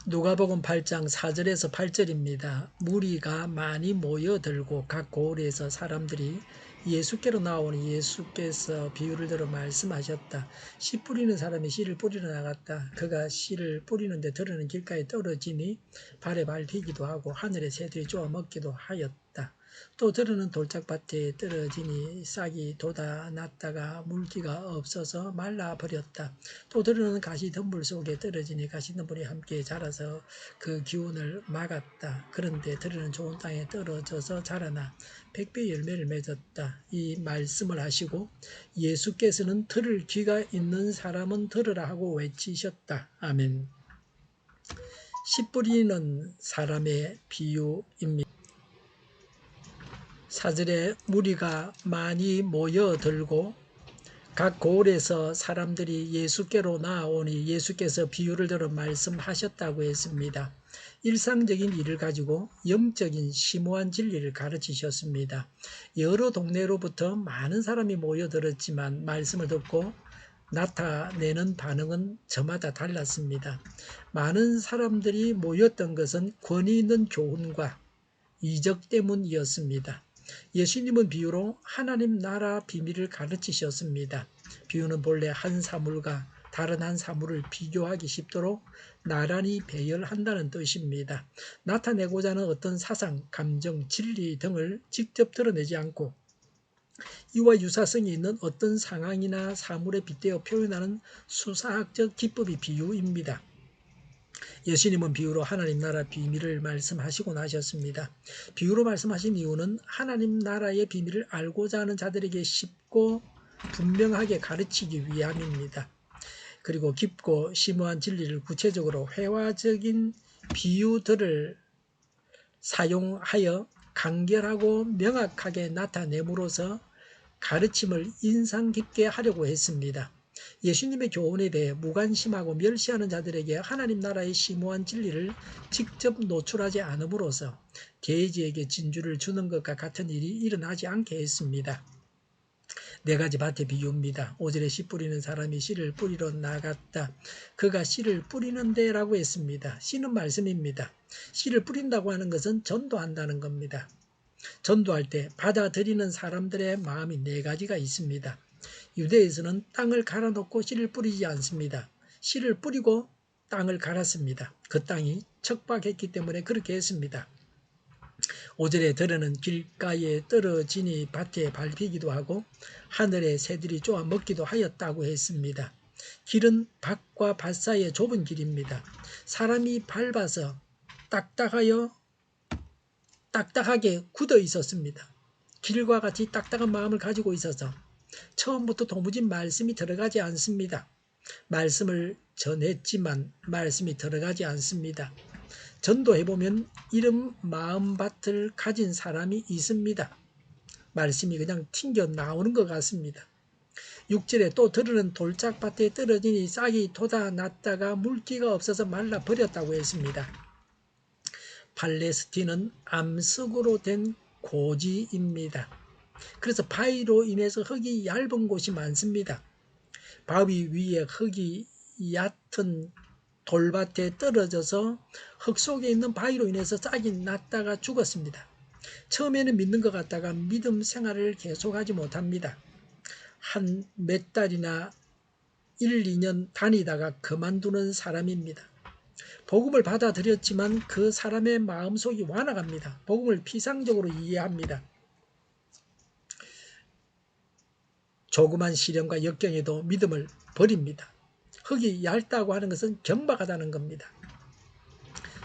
누가복음 8장 4절에서 8절입니다. 무리가 많이 모여들고 각 고을에서 사람들이 예수께로 나오니 예수께서 비유를 들어 말씀하셨다. 씨 뿌리는 사람이 씨를 뿌리러 나갔다. 그가 씨를 뿌리는데 들어는 길가에 떨어지니 발에 밟히기도 하고 하늘의 새들이 쪼아 먹기도 하였다. 또 들어는 돌짝밭에 떨어지니 싹이 돋아났다가 물기가 없어서 말라버렸다. 또 들어는 가시덤불 속에 떨어지니 가시덤불이 함께 자라서 그 기운을 막았다. 그런데 들어는 좋은 땅에 떨어져서 자라나 100배 열매를 맺었다. 이 말씀을 하시고 예수께서는 들을 귀가 있는 사람은 들으라 하고 외치셨다. 아멘. 씨 뿌리는 사람의 비유입니다. 4절에 무리가 많이 모여들고 각 고을에서 사람들이 예수께로 나아오니 예수께서 비유를 들어 말씀하셨다고 했습니다. 일상적인 일을 가지고 영적인 심오한 진리를 가르치셨습니다. 여러 동네로부터 많은 사람이 모여들었지만 말씀을 듣고 나타내는 반응은 저마다 달랐습니다. 많은 사람들이 모였던 것은 권위 있는 교훈과 이적 때문이었습니다. 예수님은 비유로 하나님 나라 비밀을 가르치셨습니다. 비유는 본래 한 사물과 다른 한 사물을 비교하기 쉽도록 나란히 배열한다는 뜻입니다. 나타내고자 하는 어떤 사상, 감정, 진리 등을 직접 드러내지 않고 이와 유사성이 있는 어떤 상황이나 사물에 빗대어 표현하는 수사학적 기법이 비유입니다. 예수님은 비유로 하나님 나라 비밀을 말씀하시고 나셨습니다. 비유로 말씀하신 이유는 하나님 나라의 비밀을 알고자 하는 자들에게 쉽고 분명하게 가르치기 위함입니다. 그리고 깊고 심오한 진리를 구체적으로 회화적인 비유들을 사용하여 간결하고 명확하게 나타냄으로써 가르침을 인상 깊게 하려고 했습니다. 예수님의 교훈에 대해 무관심하고 멸시하는 자들에게 하나님 나라의 심오한 진리를 직접 노출하지 않음으로써 돼지에게 진주를 주는 것과 같은 일이 일어나지 않게 했습니다. 4가지 밭의 비유입니다. 5절에 씨 뿌리는 사람이 씨를 뿌리러 나갔다. 그가 씨를 뿌리는데 라고 했습니다. 씨는 말씀입니다. 씨를 뿌린다고 하는 것은 전도한다는 겁니다. 전도할 때 받아들이는 사람들의 마음이 4가지가 있습니다. 유대에서는 땅을 갈아놓고 씨를 뿌리지 않습니다. 씨를 뿌리고 땅을 갈았습니다. 그 땅이 척박했기 때문에 그렇게 했습니다. 5절에 들어는 길가에 떨어지니 밭에 밟히기도 하고 하늘의 새들이 쪼아 먹기도 하였다고 했습니다. 길은 밭과 밭 사이의 좁은 길입니다. 사람이 밟아서 딱딱하게 굳어 있었습니다. 길과 같이 딱딱한 마음을 가지고 있어서 처음부터 도무지 말씀이 들어가지 않습니다. 말씀을 전했지만 말씀이 들어가지 않습니다. 전도해보면 이런 마음밭을 가진 사람이 있습니다. 말씀이 그냥 튕겨 나오는 것 같습니다. 6절에 또 들으는 돌짝밭에 떨어지니 싹이 돋아났다가 물기가 없어서 말라버렸다고 했습니다. 팔레스틴은 암석으로 된 고지입니다. 그래서 바위로 인해서 흙이 얇은 곳이 많습니다. 바위 위에 흙이 얕은 돌밭에 떨어져서 흙 속에 있는 바위로 인해서 싹이 났다가 죽었습니다. 처음에는 믿는 것 같다가 믿음 생활을 계속하지 못합니다. 한 몇 달이나 1, 2년 다니다가 그만두는 사람입니다. 복음을 받아들였지만 그 사람의 마음속이 완화갑니다. 복음을 피상적으로 이해합니다. 조그만 시련과 역경에도 믿음을 버립니다. 흙이 얇다고 하는 것은 경박하다는 겁니다.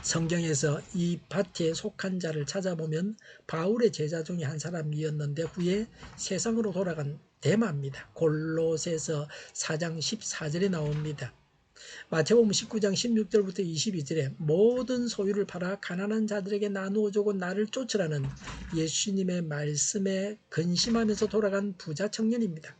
성경에서 이 밭에 속한 자를 찾아보면 바울의 제자 중에 한 사람이었는데 후에 세상으로 돌아간 데마입니다. 골로새서 4장 14절에 나옵니다. 마태복음 19장 16절부터 22절에 모든 소유를 팔아 가난한 자들에게 나누어 주고 나를 쫓으라는 예수님의 말씀에 근심하면서 돌아간 부자 청년입니다.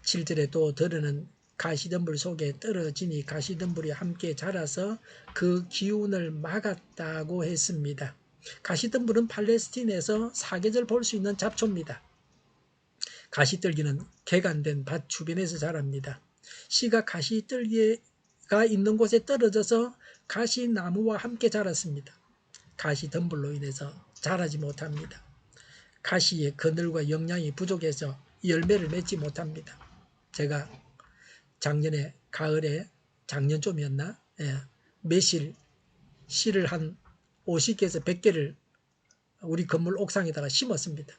7절에 또 들으는 가시덤불 속에 떨어지니 가시덤불이 함께 자라서 그 기운을 막았다고 했습니다. 가시덤불은 팔레스틴에서 사계절 볼 수 있는 잡초입니다. 가시떨기는 개간된 밭 주변에서 자랍니다. 씨가 가시떨기가 있는 곳에 떨어져서 가시나무와 함께 자랐습니다. 가시덤불로 인해서 자라지 못합니다. 가시의 그늘과 영양이 부족해서 열매를 맺지 못합니다. 제가 작년에 가을에 작년쯤이었나? 예, 매실 씨를 한 50개에서 100개를 우리 건물 옥상에다가 심었습니다.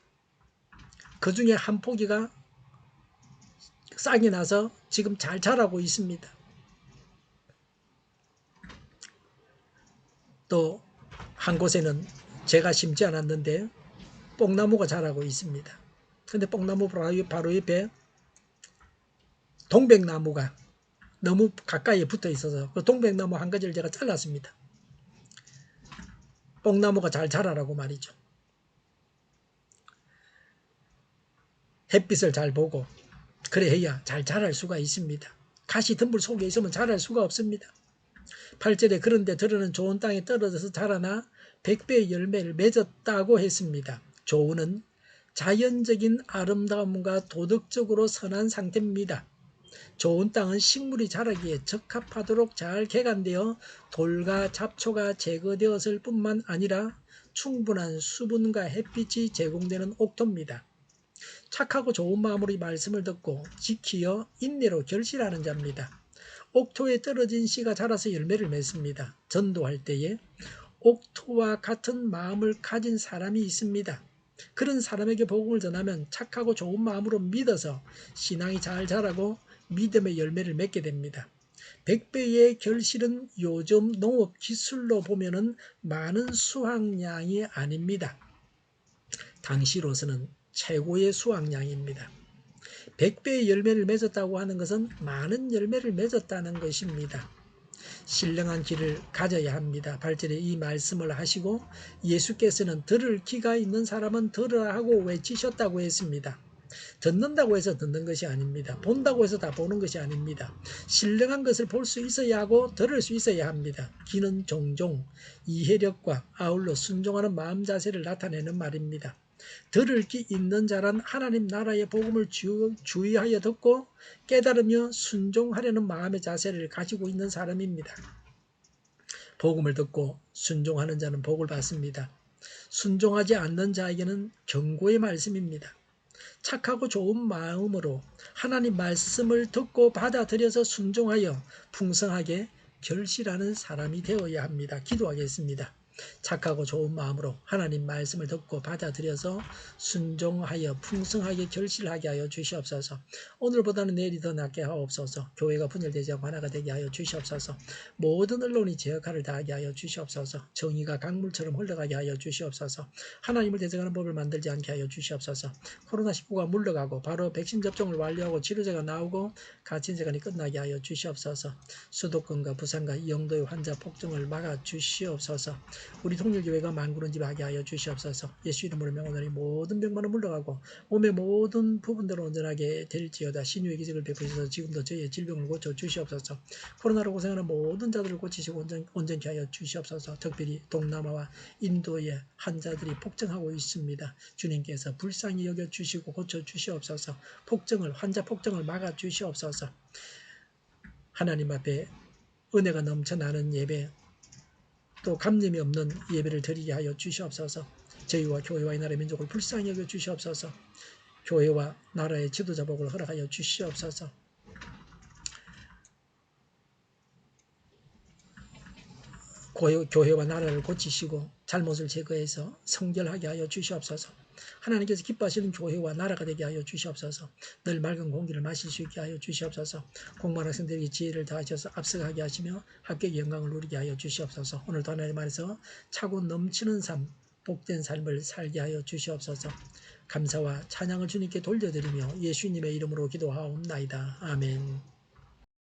그 중에 한 포기가 싹이 나서 지금 잘 자라고 있습니다. 또 한 곳에는 제가 심지 않았는데 뽕나무가 자라고 있습니다. 근데 뽕나무 바로 옆에 동백나무가 너무 가까이에 붙어 있어서 그 동백나무 한 가지를 제가 잘랐습니다. 뽕나무가 잘 자라라고 말이죠. 햇빛을 잘 보고 그래야 잘 자랄 수가 있습니다. 가시 덤불 속에 있으면 자랄 수가 없습니다. 8절에 그런데 들으는 좋은 땅에 떨어져서 자라나 100배의 열매를 맺었다고 했습니다. 좋은은 자연적인 아름다움과 도덕적으로 선한 상태입니다. 좋은 땅은 식물이 자라기에 적합하도록 잘 개간되어 돌과 잡초가 제거되었을 뿐만 아니라 충분한 수분과 햇빛이 제공되는 옥토입니다. 착하고 좋은 마음으로 이 말씀을 듣고 지키어 인내로 결실하는 자입니다. 옥토에 떨어진 씨가 자라서 열매를 맺습니다. 전도할 때에 옥토와 같은 마음을 가진 사람이 있습니다. 그런 사람에게 복음을 전하면 착하고 좋은 마음으로 믿어서 신앙이 잘 자라고 믿음의 열매를 맺게 됩니다. 100배의 결실은 요즘 농업 기술로 보면은 많은 수확량이 아닙니다. 당시로서는 최고의 수확량입니다. 100배의 열매를 맺었다고 하는 것은 많은 열매를 맺었다는 것입니다. 신령한 귀를 가져야 합니다. 8절에 이 말씀을 하시고 예수께서는 들을 귀가 있는 사람은 들으라 하고 외치셨다고 했습니다. 듣는다고 해서 듣는 것이 아닙니다. 본다고 해서 다 보는 것이 아닙니다. 신령한 것을 볼 수 있어야 하고 들을 수 있어야 합니다. 귀는 종종 이해력과 아울러 순종하는 마음 자세를 나타내는 말입니다. 들을 귀 있는 자란 하나님 나라의 복음을 주의하여 듣고 깨달으며 순종하려는 마음의 자세를 가지고 있는 사람입니다. 복음을 듣고 순종하는 자는 복을 받습니다. 순종하지 않는 자에게는 경고의 말씀입니다. 착하고 좋은 마음으로 하나님 말씀을 듣고 받아들여서 순종하여 풍성하게 결실하는 사람이 되어야 합니다. 기도하겠습니다. 착하고 좋은 마음으로 하나님 말씀을 듣고 받아들여서 순종하여 풍성하게 결실하게 하여 주시옵소서. 오늘보다는 내일이 더 낫게 하옵소서. 교회가 분열되지 않고 하나가 되게 하여 주시옵소서. 모든 언론이 제 역할을 다하게 하여 주시옵소서. 정의가 강물처럼 흘러가게 하여 주시옵소서. 하나님을 대적하는 법을 만들지 않게 하여 주시옵소서. 코로나19가 물러가고 바로 백신 접종을 완료하고 치료제가 나오고 가진세간이 끝나게 하여 주시옵소서. 수도권과 부산과 이 영도의 환자 폭증을 막아 주시옵소서. 우리 통일교회가 만구른집하게 하여 주시옵소서. 예수 이름으로 명하노니 모든 병만은 물러가고 몸의 모든 부분들은 온전하게 될지어다. 신유의 기적을 베푸셔서 지금도 저희의 질병을 고쳐 주시옵소서. 코로나로 고생하는 모든 자들을 고치시고 온전케 하여 주시옵소서. 특별히 동남아와 인도의 환자들이 폭증하고 있습니다. 주님께서 불쌍히 여겨주시고 고쳐주시옵소서. 환자 폭증을 막아주시옵소서. 하나님 앞에 은혜가 넘쳐나는 예배, 또 감림이 없는 예배를 드리게 하여 주시옵소서. 저희와 교회와 이 나라의 민족을 불쌍히 여겨 주시옵소서. 교회와 나라의 지도자 복을 허락하여 주시옵소서. 교회와 나라를 고치시고 잘못을 제거해서 성결하게 하여 주시옵소서. 하나님께서 기뻐하시는 교회와 나라가 되게 하여 주시옵소서. 늘 맑은 공기를 마실 수 있게 하여 주시옵소서. 공부하는 학생들에게 지혜를 다하셔서 앞서가게 하시며 합격의 영광을 누리게 하여 주시옵소서. 오늘도 하나님 안에서 차고 넘치는 삶, 복된 삶을 살게 하여 주시옵소서. 감사와 찬양을 주님께 돌려드리며 예수님의 이름으로 기도하옵나이다. 아멘.